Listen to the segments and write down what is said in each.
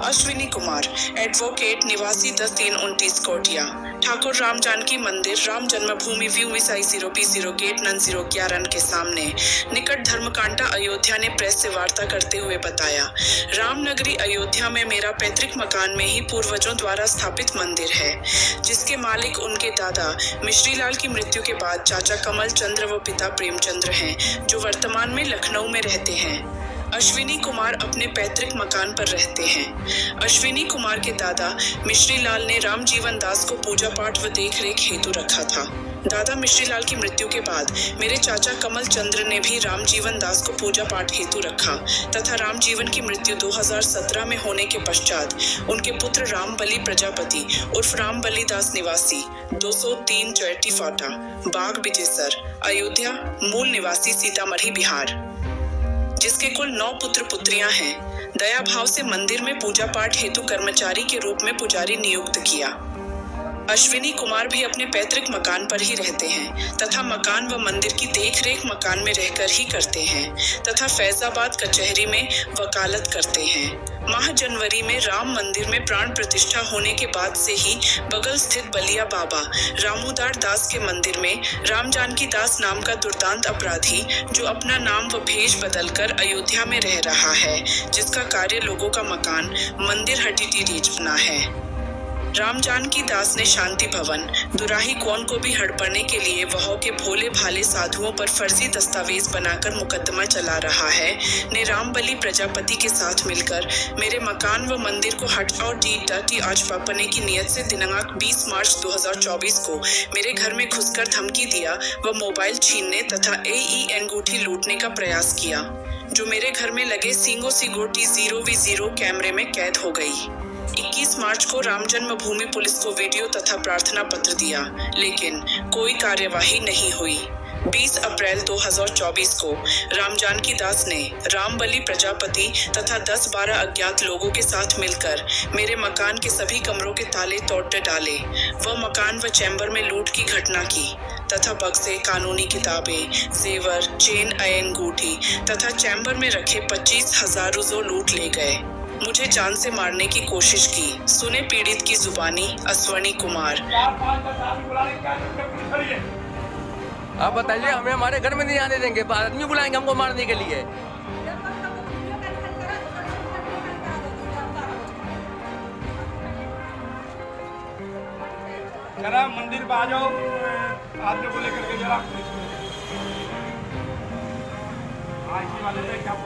Ashwini Kumar, advocate, निवासी 10-3-29 कोटिया। ठाकुर राम जानकी मंदिर, राम जन्मभूमि view विसाई 0P0 gate none 011 के सामने। निकट धर्मकांटा अयोध्या ने प्रेस से वार्ता करते हुए बताया, रामनगरी अयोध्या में मेरा पैतृक मकान में ही पूर्वजों द्वारा स्थापित मंदिर है, जिसके मालिक उनके दादा मिश्रीलाल की मृत्यु के बाद चाचा कमल चंद्र व पिता प्रेमचंद्र हैं, जो वर्तमान में लखनऊ में रहते हैं। अश्विनी कुमार अपने पैतृक मकान पर रहते हैं। अश्विनी कुमार के दादा मिश्रीलाल ने राम जीवन दास को पूजा पाठ व देख रेख हेतु रखा था। दादा मिश्रीलाल की मृत्यु के बाद मेरे चाचा कमल चंद्र ने भी राम जीवन दास को पूजा पाठ हेतु रखा तथा राम जीवन की मृत्यु 2017 में होने के पश्चात उनके पुत्र राम बली प्रजापति उर्फ राम बली दास निवासी 203 चैटी फाटा, बाग बिजेसर, अयोध्या, मूल निवासी सीतामढ़ी बिहार, जिसके कुल 9 पुत्र पुत्रियां हैं, दया भाव से मंदिर में पूजा पाठ हेतु कर्मचारी के रूप में पुजारी नियुक्त किया। अश्विनी कुमार भी अपने पैतृक मकान पर ही रहते हैं तथा मकान व मंदिर की देखरेख मकान में रहकर ही करते हैं तथा फैजाबाद कचहरी में वकालत करते हैं। माह जनवरी में राम मंदिर में प्राण प्रतिष्ठा होने के बाद से ही बगल स्थित बलिया बाबा रामूदार दास के मंदिर में राम जानकी दास नाम का दुर्दांत अपराधी, जो अपना नाम व भेष बदलकर अयोध्या में रह रहा है, जिसका कार्य लोगों का मकान मंदिर हटीटी रीच बना है। राम जानकी दास ने शांति भवन, दुराही कौन को भी हड़पने के लिए वहां के भोले भाले साधुओं पर फर्जी दस्तावेज बनाकर मुकदमा चला रहा है, ने राम बली प्रजापति के साथ मिलकर मेरे मकान व मंदिर को हट और डी आज पापने की नियत से दिनांक 20 मार्च 2024 को मेरे घर में घुसकर धमकी दिया व मोबाइल छीनने तथा AE अंगूठी लूटने का प्रयास किया, जो मेरे घर में लगे सींगो सिगोटी 0V0 कैमरे में कैद हो गई। 21 मार्च को राम जन्मभूमि पुलिस को वीडियो तथा प्रार्थना पत्र दिया, लेकिन कोई कार्यवाही नहीं हुई। 20 अप्रैल 2024 को राम जानकी दास ने राम बली प्रजापति तथा 10-12 अज्ञात लोगों के साथ मिलकर मेरे मकान के सभी कमरों के ताले तोड़ डाले व मकान व चैम्बर में लूट की घटना की तथा बक्से, कानूनी किताबें, जेवर, चेन, अंगूठी तथा चैम्बर में रखे 25,000 रुपये लूट ले गए। मुझे जान से मारने की कोशिश की। सुने पीड़ित की जुबानी, अश्विनी कुमार। आप बताइए, हमें हमारे घर में नहीं आने देंगे, आदमी बुलाएंगे हमको मारने के लिए। जरा मंदिर पे आ जाओ, आदमी को लेकर के जरा। इसी वाले से क्या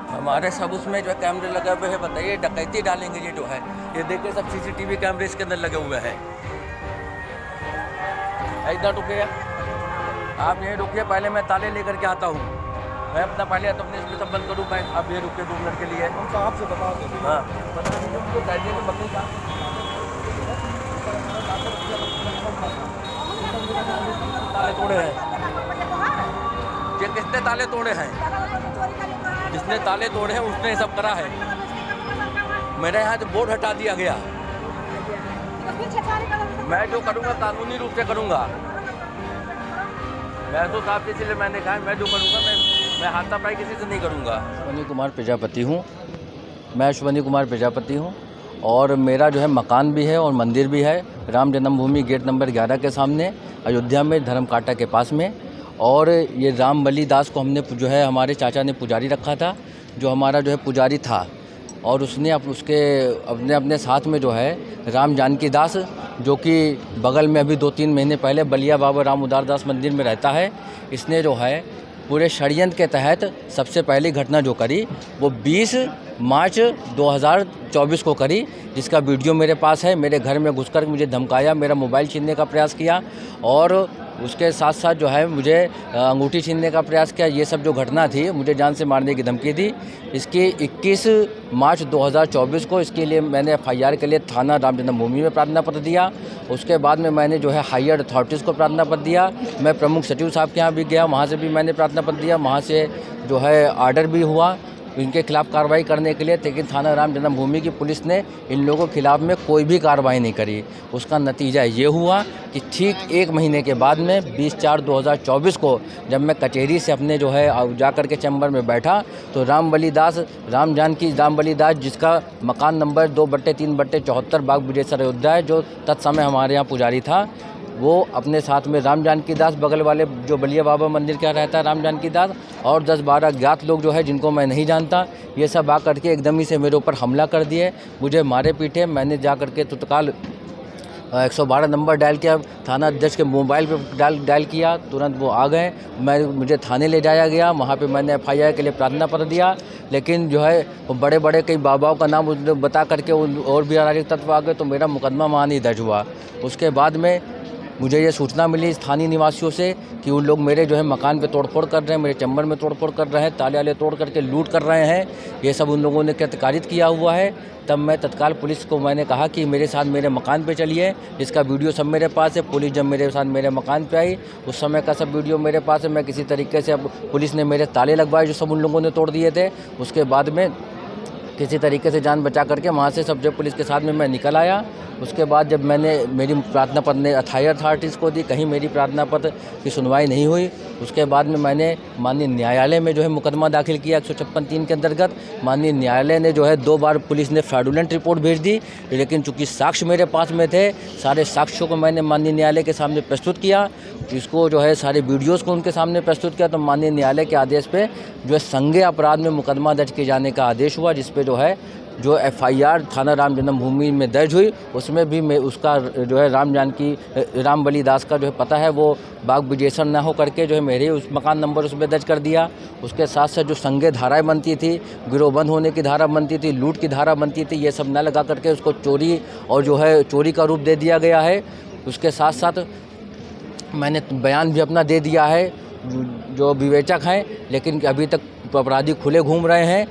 हमारे सब उसमें जो कैमरे लगे हुए हैं, बताइए डकैती डालेंगे ये जो है, ये देखिए सब CCTV कैमरे इसके अंदर लगे हुए हैं। इधर रुकिए, आप यहीं रुकिए, पहले मैं ताले लेकर के आता हूँ। मैं अपना पहले तो अपने इसमें सब बंद करूँ, मैं आप ये रुकिए 2 मिनट के लिए। आपसे बता दो। हाँ, बता दीजिए उनको, कह दीजिए बकरी का ताले तोड़े हैं। ये किसने ताले तोड़े हैं? जिसने ताले तोड़े हैं उसने ये सब करा है। मेरे यहाँ तो बोर्ड हटा दिया गया। मैं जो करूँगा कानूनी रूप से करूँगा। मैं तो साहब, इसलिए मैंने कहा मैं जो करूँगा मैं हाथापाई किसी से नहीं करूँगा। अश्विनी कुमार प्रजापति हूँ। मैं अश्विनी कुमार प्रजापति हूँ और मेरा जो है मकान भी है और मंदिर भी है राम जन्मभूमि गेट नंबर 11 के सामने, अयोध्या में, धर्मकांटा के पास में। और ये राम बली दास को हमने जो है हमारे चाचा ने पुजारी रखा था, जो हमारा जो है पुजारी था, और उसने उसके अपने साथ में जो है राम जानकी दास, जो कि बगल में अभी 2-3 महीने पहले बलिया बाबा राम उदार दास मंदिर में रहता है, इसने जो है पूरे षड्यंत्र के तहत सबसे पहली घटना जो करी वो 20 मार्च 2024 को करी, जिसका वीडियो मेरे पास है। मेरे घर में घुसकर मुझे धमकाया, मेरा मोबाइल छीनने का प्रयास किया और उसके साथ साथ जो है मुझे अंगूठी छीनने का प्रयास किया। ये सब जो घटना थी, मुझे जान से मारने की धमकी दी। इसकी 21 मार्च 2024 को इसके लिए मैंने FIR के लिए थाना राम जन्मभूमि में प्रार्थना पत्र दिया। उसके बाद में मैंने जो है हायर अथॉरिटीज़ को प्रार्थना पत्र दिया। मैं प्रमुख सचिव साहब के यहाँ भी गया, वहाँ से भी मैंने प्रार्थना पत्र दिया। वहाँ से जो है आर्डर भी हुआ इनके खिलाफ़ कार्रवाई करने के लिए, लेकिन थाना राम जन्मभूमि की पुलिस ने इन लोगों के खिलाफ़ में कोई भी कार्रवाई नहीं करी। उसका नतीजा ये हुआ कि ठीक 1 महीने के बाद में 20/4/2024 को जब मैं कचहरी से अपने जो है जा कर के चैम्बर में बैठा, तो रामबली दास जिसका मकान नंबर 2/3/74 बाग बिजेसर अयोध्या है, जो तत्समय हमारे यहाँ पुजारी था, वो अपने साथ में राम जानकी दास, बगल वाले जो बलिया बाबा मंदिर क्या रहता है राम जानकी दास, और 10-12 ज्ञात लोग जो है जिनको मैं नहीं जानता, ये सब आ करके एकदम ही से मेरे ऊपर हमला कर दिए, मुझे मारे पीटे। मैंने जा करके तत्काल 112 नंबर डायल किया, थाना अध्यक्ष के मोबाइल पे डायल किया, तुरंत वो आ गए। मुझे थाने ले जाया गया, वहाँ पे मैंने FIR के लिए प्रार्थना पत्र दिया, लेकिन जो है बड़े बड़े कई बाबाओं का नाम बता करके और भी अराजक तत्व आ गए, तो मेरा मुकदमा वहाँ नहीं दर्ज हुआ। उसके बाद में मुझे ये सूचना मिली स्थानीय निवासियों से कि उन लोग मेरे जो है मकान पे तोड़फोड़ कर रहे हैं, मेरे चैम्बर में तोड़फोड़ कर रहे हैं, ताले वाले तोड़ करके लूट कर रहे हैं। ये सब उन लोगों ने कृतकार्य किया हुआ है। तब मैं तत्काल पुलिस को मैंने कहा कि मेरे साथ मेरे मकान पे चलिए, जिसका वीडियो सब मेरे पास है। पुलिस जब मेरे साथ मेरे मकान पे आई, उस समय का सब वीडियो मेरे पास है। मैं किसी तरीके से, अब पुलिस ने मेरे ताले लगवाए जो सब उन लोगों ने तोड़ दिए थे। उसके बाद में किसी तरीके से जान बचा करके वहाँ से सब जब पुलिस के साथ में मैं निकल आया। उसके बाद जब मैंने मेरी प्रार्थना पत्र ने हायर अथॉरिटीज़ को दी, कहीं मेरी प्रार्थना पत्र की सुनवाई नहीं हुई। उसके बाद में मैंने माननीय न्यायालय में जो है मुकदमा दाखिल किया 156(3) के अंतर्गत। माननीय न्यायालय ने जो है 2 बार पुलिस ने फ्रॉडुलेंट रिपोर्ट भेज दी, लेकिन चूंकि साक्ष्य मेरे पास में थे, सारे साक्ष्यों को मैंने माननीय न्यायालय के सामने प्रस्तुत किया, जिसको जो है सारे वीडियोज़ को उनके सामने प्रस्तुत किया। तो माननीय न्यायालय के आदेश पे जो है संज्ञेय अपराध में मुकदमा दर्ज किए जाने का आदेश हुआ, जिसपे जो FIR थाना राम जन्मभूमि में दर्ज हुई, उसमें भी मैं उसका जो है रामबली दास का जो है पता है वो बाग बिजेसर न हो करके जो है मेरे उस मकान नंबर उसमें दर्ज कर दिया। उसके साथ साथ जो संज्ञेय धाराएं बनती थी, गिरोहबंद होने की धारा बनती थी, लूट की धारा बनती थी, ये सब न लगा करके उसको चोरी और जो है चोरी का रूप दे दिया गया है। उसके साथ साथ मैंने बयान भी अपना दे दिया है, जो विवेचक हैं, लेकिन अभी तक अपराधी खुले घूम रहे हैं।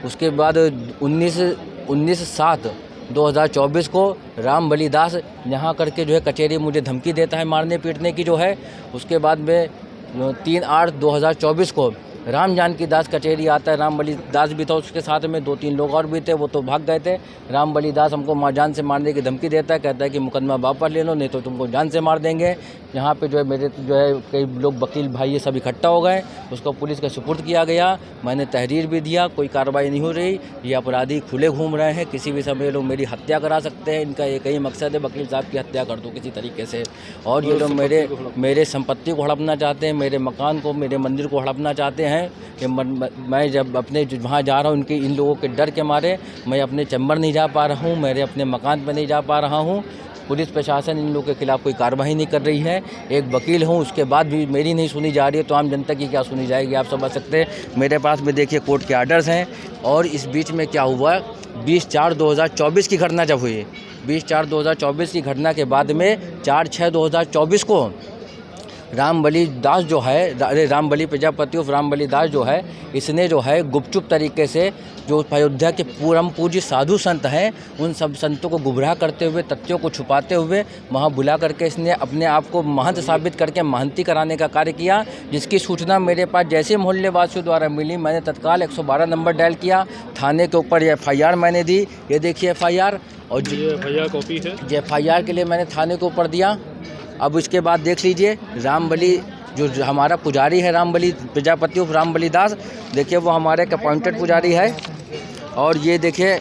उसके बाद 19/7/2024 को रामबली दास यहाँ करके जो है कचहरी मुझे धमकी देता है मारने पीटने की जो है। उसके बाद में 3/8/2024 को राम जानकी दास कचहरी आता है। रामबली दास भी था, उसके साथ में 2-3 लोग और भी थे, वो तो भाग गए थे। रामबली दास हमको जान से मारने की धमकी देता है, कहता है कि मुकदमा वापस ले लो, नहीं तो तुमको जान से मार देंगे। यहाँ पे जो है मेरे जो है कई लोग वकील भाई ये सब इकट्ठा हो गए, उसको पुलिस का सुपुर्द किया गया। मैंने तहरीर भी दिया, कोई कार्रवाई नहीं हो रही। ये अपराधी खुले घूम रहे हैं, किसी भी समय लोग मेरी हत्या करा सकते हैं। इनका एक ही मकसद है, वकील साहब की हत्या कर दो किसी तरीके से। और ये लोग मेरे संपत्ति को हड़पना चाहते हैं, मेरे मकान को, मेरे मंदिर को हड़पना चाहते हैं। कि मैं जब अपने वहाँ जा रहा हूँ, इन लोगों के डर के मारे मैं अपने चैम्बर नहीं जा पा रहा हूँ, मेरे अपने मकान पर नहीं जा पा रहा हूँ। पुलिस प्रशासन इन लोगों के खिलाफ़ कोई कार्रवाई नहीं कर रही है। एक वकील हूँ, उसके बाद भी मेरी नहीं सुनी जा रही है, तो आम जनता की क्या सुनी जाएगी, आप समझ सकते हैं। मेरे पास में देखिए कोर्ट के आर्डर्स हैं। और इस बीच में क्या हुआ, 20/4/2024 की घटना जब हुई, 20/4/2024 की घटना के बाद में 4/6/2024 को रामबली दास जो है, रामबली प्रजापति उर्फ रामबली दास जो है, इसने जो है गुपचुप तरीके से जो अयोध्या के परम पूज्य साधु संत हैं, उन सब संतों को गुमराह करते हुए, तथ्यों को छुपाते हुए वहाँ बुला करके इसने अपने आप को महंत साबित करके महंती कराने का कार्य किया। जिसकी सूचना मेरे पास जैसे मोहल्ले वासियों द्वारा मिली, मैंने तत्काल 112 नंबर डायल किया। थाने के ऊपर FIR मैंने दी, ये देखिए FIR, और FIR कॉपी है, ये FIR के लिए मैंने थाने के ऊपर दिया। अब इसके बाद देख लीजिए, रामबली जो हमारा पुजारी है, रामबली प्रजापति उर्फ रामबली दास, देखिए वो हमारे एक अपॉइंटेड पुजारी है। और ये देखिए,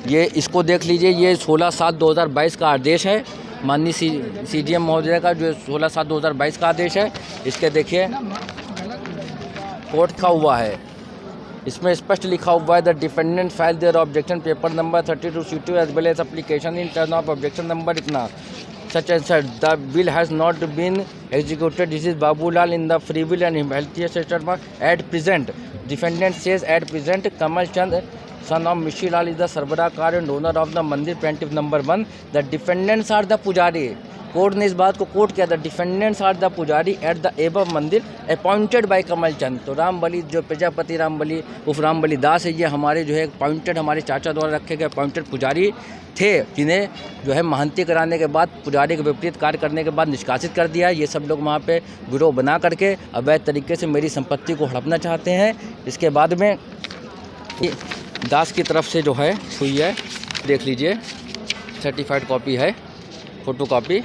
ये इसको देख लीजिए, ये 16/7/2022 का आदेश है, माननीय CGM महोदय का जो 16/7/2022 का आदेश है। इसके देखिए कोर्ट का हुआ है, इसमें स्पष्ट लिखा हुआ है, the defendant file their objection paper number 32C2 as well as application in turn of objection number इतना such and such. The bill has not been executed. This is Babulal in the free will and healthier settlement at present. Defendant says at present Kamal Chand, son of Mishi Lal, is the Sarvarakar and owner of the Mandir plaintiff number 1. The defendants are the pujari. Court ने इस बात को court किया था, defendants are the पुजारी at the above मंदिर appointed by कमल चंद। तो रामबली जो प्रजापति रामबली उर्फ रामबली दास है, ये हमारे जो है अपॉइंटेड, हमारे चाचा द्वारा रखे गए अपॉइंटेड पुजारी थे, जिन्हें जो है महंती कराने के बाद, पुजारी के विपरीत कार्य करने के बाद निष्कासित कर दिया। ये सब लोग वहाँ पे गिरोह बना करके अवैध तरीके से मेरी संपत्ति को हड़पना चाहते हैं। इसके बाद में दास की तरफ से जो है हुई है, देख लीजिए, सर्टिफाइड कॉपी है, फोटो कॉपी।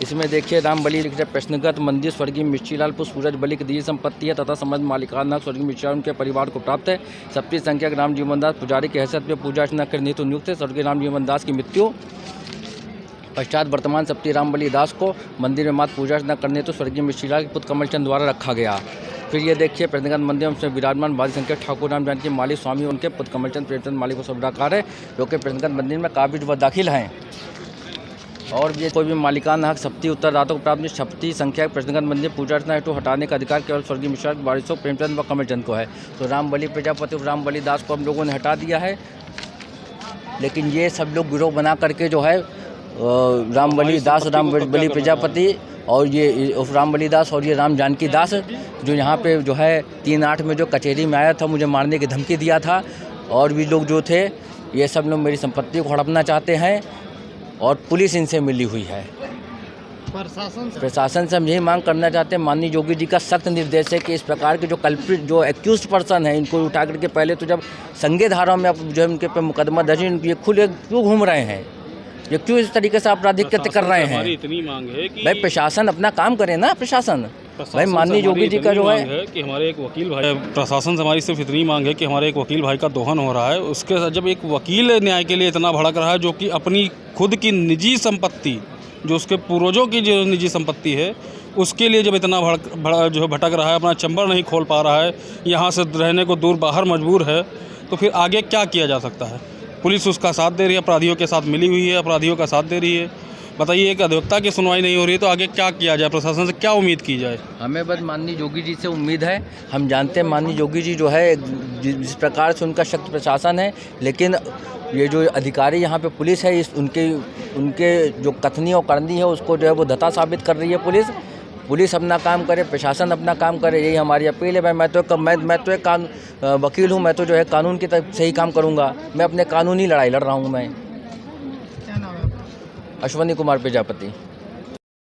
इसमें देखिए राम बलि लिख रहे प्रश्नगत मंदिर स्वर्गीय मिश्रीलाल पुष्प सूरज बलि की दी संपत्ति है तथा समझ मालिकाना स्वर्गीय मिश्रीलाल उनके परिवार को प्राप्त है। सबकी संख्या राम जीवन दास पुजारी की हैसियत में पूजा अर्चना करने हेतु नियुक्त है। स्वर्गीय राम जीवन दास की मृत्यु पश्चात वर्तमान सप्ती राम बलि दास को मंदिर में मात्र पूजा अर्चना करने हेतु स्वर्गीय मिश्रीलाल के पुत्र कमलचंद द्वारा रखा गया। फिर ये देखिए प्रश्नगत मंदिर में विराजमान बादी संख्या ठाकुर राम जानकी माली स्वामी उनके पुत्र कमलचंद प्रेमचंद माली को सब्राकार है, जो कि प्रश्नगत मंदिर में काबिज व दाखिल हैं। और ये कोई भी मालिकाना हक सप्ती उत्तरदाता को प्राप्त सप्ती संख्या प्रश्नगत मंदिर पूजा अर्चना हेतु हटाने का अधिकार केवल स्वर्गीय मिश्रा वारिसों प्रेमचंद व कमलचंद को है। तो राम बलि प्रजापति और राम बलि दास को हम लोगों ने हटा दिया है, लेकिन ये सब लोग गिरोह बना करके जो है राम बलि दास, राम बलि प्रजापति और ये राम बलि दास और ये राम जानकी दास, जो यहाँ पे जो है 3/8 में जो कचहरी में आया था, मुझे मारने की धमकी दिया था, और भी लोग जो थे, ये सब लोग मेरी संपत्ति को हड़पना चाहते हैं और पुलिस इनसे मिली हुई है। प्रशासन से हम यही मांग करना चाहते हैं, माननीय योगी जी का सख्त निर्देश है कि इस प्रकार के जो कल्प्रिट, जो एक्यूज पर्सन है, इनको उठा करके पहले तो जब संज्ञेय धाराओं में जो है उनके पे मुकदमा दर्ज, ये खुले क्यों घूम रहे हैं, ये क्यों इस तरीके से आपराधिक कृत्य कर रहे हैं। हमारी इतनी मांग है कि भाई प्रशासन अपना काम करे ना, प्रशासन भाई माननीय योगी जी का जो है कि हमारे एक वकील भाई, प्रशासन से हमारी सिर्फ इतनी मांग है कि हमारे एक वकील भाई का दोहन हो रहा है, उसके साथ जब एक वकील न्याय के लिए इतना भड़क रहा है, जो कि अपनी खुद की निजी संपत्ति, जो उसके पूर्वजों की जो निजी संपत्ति है, उसके लिए जब इतना जो है भटक रहा है, अपना चैम्बर नहीं खोल पा रहा है, यहाँ से रहने को दूर बाहर मजबूर है, तो फिर आगे क्या किया जा सकता है। पुलिस उसका साथ दे रही है, अपराधियों के साथ मिली हुई है, अपराधियों का साथ दे रही है। बताइए, एक अधिवक्ता की सुनवाई नहीं हो रही है, तो आगे क्या किया जाए, प्रशासन से क्या उम्मीद की जाए। हमें बस माननीय योगी जी से उम्मीद है। हम जानते हैं माननीय योगी जी जो है जिस प्रकार से उनका सख्त प्रशासन है, लेकिन ये जो अधिकारी यहाँ पे पुलिस है, उनके जो कथनी और करनी है, उसको जो है वो धता साबित कर रही है। पुलिस अपना काम करे, प्रशासन अपना काम करे, यही हमारी अपील है। भाई मैं तो एक वकील हूँ, मैं तो जो है कानून की तरफ से ही काम करूँगा। मैं अपने कानूनी लड़ाई लड़ रहा हूँ। मैं अश्वनी कुमार प्रजापति।